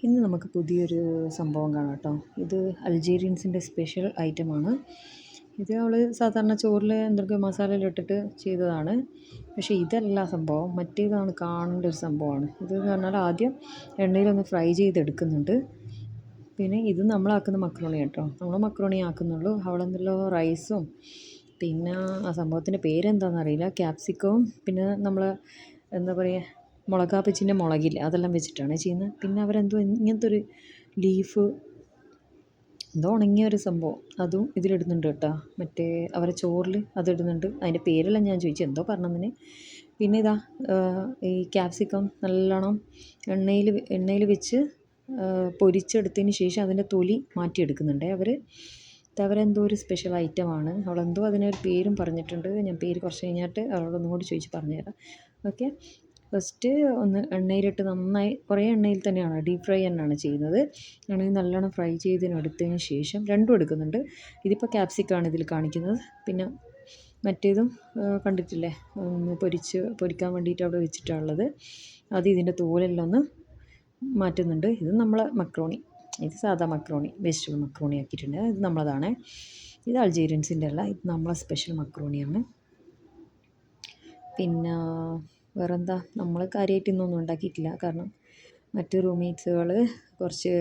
ഇന്ന് നമുക്ക് പുതിയൊരു സംഭവം കാണാം കേട്ടോ. ഇത് അൾജീരിയൻസിൻ്റെ സ്പെഷ്യൽ ഐറ്റമാണ്. ഇത് അവൾ സാധാരണ ചോറിൽ എന്തൊക്കെ മസാലയിലിട്ടിട്ട് ചെയ്തതാണ്. പക്ഷേ ഇതല്ല സംഭവം, മറ്റേതാണ്. കാണേണ്ട ഒരു സംഭവമാണ് ഇത് എന്ന് പറഞ്ഞാൽ ആദ്യം എണ്ണയിലൊന്ന് ഫ്രൈ ചെയ്തെടുക്കുന്നുണ്ട്. പിന്നെ ഇത് നമ്മളാക്കുന്ന മക്രോണി കേട്ടോ, നമ്മൾ മക്രോണി ആക്കുന്നുള്ളൂ. അവളെന്തല്ലോ റൈസും പിന്നെ ആ സംഭവത്തിൻ്റെ പേരെന്താണെന്നറിയില്ല, ക്യാപ്സിക്കവും പിന്നെ നമ്മൾ എന്താ പറയുക മുളകാപ്പിച്ചിൻ്റെ മുളകില്ല അതെല്ലാം വെച്ചിട്ടാണ് ചെയ്യുന്നത്. പിന്നെ അവരെന്തോ ഇങ്ങനത്തെ ഒരു ലീഫ് എന്തോ ഉണങ്ങിയ ഒരു സംഭവം അതും ഇതിലിടുന്നുണ്ട് കേട്ടോ. മറ്റേ അവരെ ചോറിൽ അതിടുന്നുണ്ട്. അതിൻ്റെ പേരെല്ലാം ഞാൻ ചോദിച്ചു എന്തോ പറഞ്ഞതിന്. പിന്നെ ഇതാ ഈ ക്യാപ്സിക്കം നല്ലോണം എണ്ണയിൽ വെച്ച് പൊരിച്ചെടുത്തതിന് ശേഷം അതിൻ്റെ തൊലി മാറ്റിയെടുക്കുന്നുണ്ട് അവർ. അവരെന്തോ ഒരു സ്പെഷ്യൽ ഐറ്റമാണ്. അവളെന്തോ അതിനൊരു പേരും പറഞ്ഞിട്ടുണ്ട്. ഞാൻ പേര് കുറച്ച് കഴിഞ്ഞിട്ട് അവളോടൊന്നും കൂടി ചോദിച്ച് പറഞ്ഞുതരാം. ഓക്കെ, ഫസ്റ്റ് ഒന്ന് എണ്ണയിലിട്ട് നന്നായി കുറേ എണ്ണയിൽ തന്നെയാണ്, ഡീപ്പ് ഫ്രൈ തന്നെയാണ് ചെയ്യുന്നത്. എണ്ണയിൽ നല്ലോണം ഫ്രൈ ചെയ്തതിനെടുത്തതിന് ശേഷം രണ്ടും എടുക്കുന്നുണ്ട്. ഇതിപ്പോൾ ക്യാപ്സിക്കാണ് ഇതിൽ കാണിക്കുന്നത്. പിന്നെ മറ്റേതും കണ്ടിട്ടില്ലേ, ഒന്ന് പൊരിക്കാൻ വേണ്ടിയിട്ട് അവിടെ വെച്ചിട്ടുള്ളത്. അത് ഇതിൻ്റെ തോലെല്ലാം ഒന്ന് മാറ്റുന്നുണ്ട്. ഇത് നമ്മളെ മക്രോണി, ഇത് സാധാ മക്രോണി, വെജിറ്റബിൾ മക്രോണി ആക്കിയിട്ടുണ്ട്. ഇത് നമ്മളതാണ്. ഇത് അൾജീരിയൻസിൻ്റെ അല്ല, ഇത് നമ്മളെ സ്പെഷ്യൽ മക്രോണിയാണ്. പിന്നെ വേറെന്താ, നമ്മൾ കാര്യമായിട്ട് ഇന്നൊന്നും ഉണ്ടാക്കിയിട്ടില്ല. കാരണം മറ്റ് റൂംമേറ്റ്സുകൾ കുറച്ച്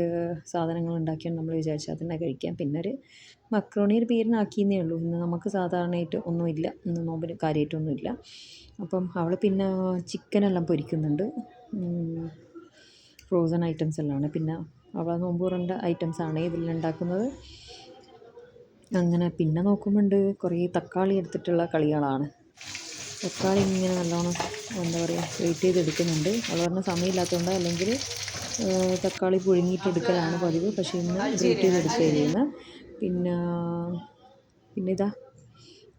സാധനങ്ങൾ ഉണ്ടാക്കിയാണ് നമ്മൾ വിചാരിച്ചു അതിനെ കഴിക്കാം. പിന്നെ ഒരു മക്രോണി ഒരു പേരിനാക്കിയെന്നേ ഉള്ളൂ. ഇന്ന് നമുക്ക് സാധാരണയായിട്ട് ഒന്നുമില്ല, ഇന്ന് നോമ്പിന് കാര്യമായിട്ടൊന്നുമില്ല. അപ്പം അവൾ പിന്നെ ചിക്കനെല്ലാം പൊരിക്കുന്നുണ്ട്. ഫ്രോസൺ ഐറ്റംസ് എല്ലാമാണ്. പിന്നെ അവൾ നോമ്പ് തുറൻ്റെ ഐറ്റംസാണ് ഇതിലുണ്ടാക്കുന്നത്. അങ്ങനെ പിന്നെ നോക്കുമ്പോണ്ട് കുറേ തക്കാളി എടുത്തിട്ടുള്ള കളികളാണ്. തക്കാളി ഇങ്ങനെ നല്ലോണം എന്താ പറയുക വെയിറ്റ് ചെയ്തെടുക്കുന്നുണ്ട്. അവൾ പറഞ്ഞ സമയമില്ലാത്തതുകൊണ്ട്, അല്ലെങ്കിൽ തക്കാളി പുഴുങ്ങിയിട്ടെടുക്കലാണ് പതിവ്. പക്ഷേ ഇന്ന് വെയിറ്റ് ചെയ്തെടുക്കുകയാണ് ചെയ്യുന്നത്. പിന്നെ ഇതാ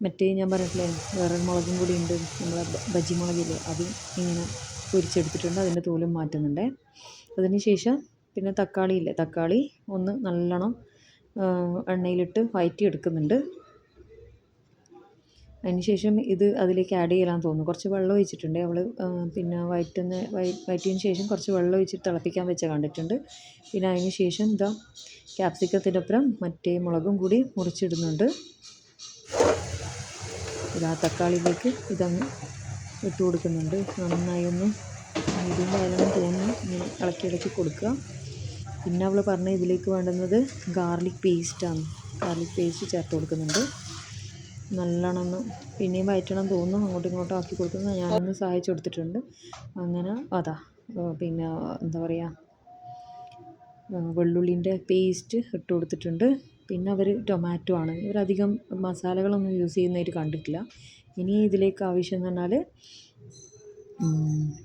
മറ്റേ ഞാൻ പറഞ്ഞിട്ടില്ലേ വേറെ മുളകും കൂടി ഉണ്ട്, നമ്മളെ ബജി മുളകില്ലേ, അതും ഇങ്ങനെ പൊരിച്ചെടുത്തിട്ടുണ്ട്. അതിൻ്റെ തോലും മാറ്റുന്നുണ്ട്. അതിന് ശേഷം പിന്നെ തക്കാളി ഒന്ന് നല്ലോണം എണ്ണയിലിട്ട് വഴറ്റി എടുക്കുന്നുണ്ട്. അതിന് ശേഷം ഇത് അതിലേക്ക് ആഡ് ചെയ്യലാന്ന് തോന്നുന്നു. കുറച്ച് വെള്ളം ഒഴിച്ചിട്ടുണ്ട് അവൾ. പിന്നെ വഴറ്റിയതിന് ശേഷം കുറച്ച് വെള്ളം ഒഴിച്ചിട്ട് തിളപ്പിക്കാൻ വെച്ച കണ്ടിട്ടുണ്ട്. പിന്നെ അതിന് ശേഷം ഇതാ ക്യാപ്സിക്കത്തിനൊപ്പം മറ്റേ മുളകും കൂടി മുറിച്ചിടുന്നുണ്ട്. ഇതാ തക്കാളിയിലേക്ക് ഇതങ്ങ് ഇട്ട് കൊടുക്കുന്നുണ്ട്. നന്നായി ഒന്ന് ഇതിൻ്റെ ആയാലും തോന്നുന്നു ഇങ്ങനെ ഇളക്കി കൊടുക്കുക. പിന്നെ അവൾ പറഞ്ഞ ഇതിലേക്ക് വേണ്ടുന്നത് ഗാർലിക് പേസ്റ്റാണ്. ഗാർലിക് പേസ്റ്റ് ചേർത്ത് കൊടുക്കുന്നുണ്ട്. നല്ലോണം പിന്നെയും വയറ്റണം തോന്നുന്നു. അങ്ങോട്ടും ഇങ്ങോട്ടും ആക്കി കൊടുക്കുന്നു. ഞാനൊന്ന് സഹായിച്ചു കൊടുത്തിട്ടുണ്ട്. അങ്ങനെ അതാ പിന്നെ എന്താ പറയുക വെള്ളുള്ളിൻ്റെ പേസ്റ്റ് ഇട്ട് കൊടുത്തിട്ടുണ്ട്. പിന്നെ അവർ ടൊമാറ്റോ ആണ്, ഇവരധികം മസാലകളൊന്നും യൂസ് ചെയ്യുന്നതായിട്ട് കണ്ടിട്ടില്ല. ഇനി ഇതിലേക്ക് ആവശ്യം എന്ന് പറഞ്ഞാൽ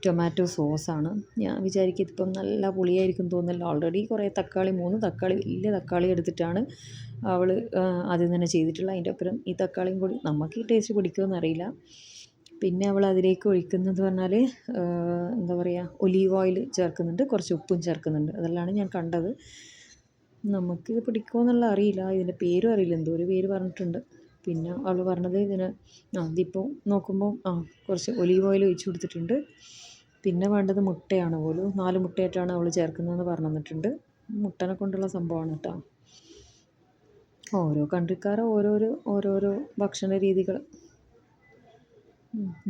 ടൊമാറ്റോ സോസാണ്. ഞാൻ വിചാരിക്കും ഇതിപ്പം നല്ല പുളിയായിരിക്കും തോന്നുന്നില്ല. ഓൾറെഡി കുറേ 3 തക്കാളി വലിയ തക്കാളി എടുത്തിട്ടാണ് അവൾ ആദ്യം തന്നെ ചെയ്തിട്ടുള്ളത്. അതിൻ്റെ ഒപ്പം ഈ തക്കാളിയും കൂടി നമുക്ക് ഈ ടേസ്റ്റ് പിടിക്കുമെന്ന് അറിയില്ല. പിന്നെ അവൾ അതിലേക്ക് ഒഴിക്കുന്നത് പറഞ്ഞാൽ എന്താ പറയുക ഒലീവ് ഓയിൽ ചേർക്കുന്നുണ്ട്, കുറച്ച് ഉപ്പും ചേർക്കുന്നുണ്ട്. അതെല്ലാം ഞാൻ കണ്ടത്. നമുക്കിത് പിടിക്കുമോ എന്നുള്ള അറിയില്ല, ഇതിൻ്റെ പേരും അറിയില്ല, എന്തോ ഒരു പേര് പറഞ്ഞിട്ടുണ്ട്. പിന്നെ അവൾ പറഞ്ഞത് ഇതിപ്പോൾ നോക്കുമ്പോൾ കുറച്ച് ഒലീവ് ഓയിൽ ഒഴിച്ച് കൊടുത്തിട്ടുണ്ട്. പിന്നെ വേണ്ടത് മുട്ടയാണ് പോലും. 4 മുട്ടയായിട്ടാണ് അവൾ ചേർക്കുന്നതെന്ന് പറഞ്ഞു തന്നിട്ടുണ്ട്. മുട്ടനെ കൊണ്ടുള്ള സംഭവമാണ് കേട്ടോ. ഓരോ കൺട്രിക്കാരെ ഓരോരോ ഭക്ഷണ രീതികൾ.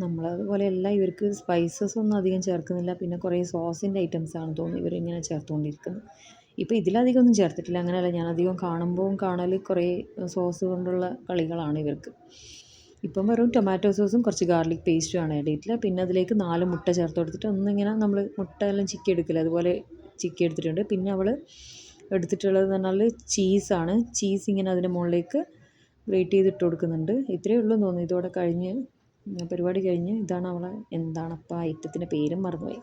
നമ്മളതുപോലെയല്ല. ഇവർക്ക് സ്പൈസസ് ഒന്നും അധികം ചേർക്കുന്നില്ല. പിന്നെ കുറേ സോസിൻ്റെ ഐറ്റംസാണ് തോന്നുന്നു ഇവരിങ്ങനെ ചേർത്തുകൊണ്ടിരിക്കുന്നത്. ഇപ്പോൾ ഇതിലധികം ഒന്നും ചേർത്തിട്ടില്ല. അങ്ങനെയല്ല, ഞാനധികം കാണൽ കുറേ സോസ് കൊണ്ടുള്ള കളികളാണ് ഇവർക്ക്. ഇപ്പം വെറും ടൊമാറ്റോ സോസും കുറച്ച് ഗാർലിക് പേസ്റ്റും ആണ് ആഡ് ചെയ്തിട്ടില്ല. പിന്നെ അതിലേക്ക് 4 മുട്ട ചേർത്ത് കൊടുത്തിട്ട് ഒന്നിങ്ങനെ നമ്മൾ മുട്ട എല്ലാം ചിക്കി എടുക്കില്ല, അതുപോലെ ചിക്കി എടുത്തിട്ടുണ്ട്. പിന്നെ അവൾ എടുത്തിട്ടുള്ളതെന്ന് പറഞ്ഞാൽ ചീസാണ്. ചീസ് ഇങ്ങനെ അതിൻ്റെ മുകളിലേക്ക് ഗ്രേറ്റ് ചെയ്തിട്ട് കൊടുക്കുന്നുണ്ട്. ഇത്രയേ ഉള്ളൂ തോന്നുന്നു. ഇതോടെ കഴിഞ്ഞ് പരിപാടി കഴിഞ്ഞ്. ഇതാണ് അവളെ എന്താണപ്പോൾ ആ ഐറ്റത്തിൻ്റെ പേരും മറന്നുപോയി.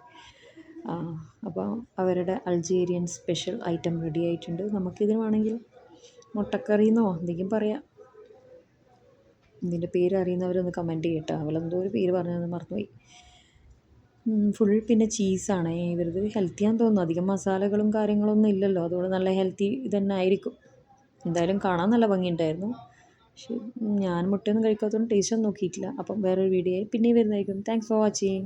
അപ്പോൾ അവരുടെ അൾജീരിയൻ സ്പെഷ്യൽ ഐറ്റം റെഡി ആയിട്ടുണ്ട്. നമുക്കിതിന് വേണമെങ്കിൽ മുട്ടക്കറിയെന്നോ എന്തെങ്കിലും പറയാം. ഇതിൻ്റെ പേര് അറിയുന്നവരൊന്ന് കമൻറ്റ് ചെയ്യട്ടോ. അവളെന്തോ ഒരു പേര് പറഞ്ഞതെന്ന് മറന്നുപോയി. ഫുൾ പിന്നെ ചീസാണ്. ഇവരത് ഹെൽത്തിയാന്ന് തോന്നുന്നു. അധികം മസാലകളും കാര്യങ്ങളൊന്നും ഇല്ലല്ലോ, അതുകൊണ്ട് നല്ല ഹെൽത്തി ഇതന്നെ ആയിരിക്കും. എന്തായാലും കാണാൻ നല്ല ഭംഗിയുണ്ടായിരുന്നു. പക്ഷേ ഞാൻ മുട്ടയൊന്നും കഴിക്കാത്തതുകൊണ്ട് ടേസ്റ്റൊന്നും നോക്കിയിട്ടില്ല. അപ്പം വേറൊരു വീഡിയോ പിന്നെ വരുന്നതായിരിക്കും. Thanks for watching.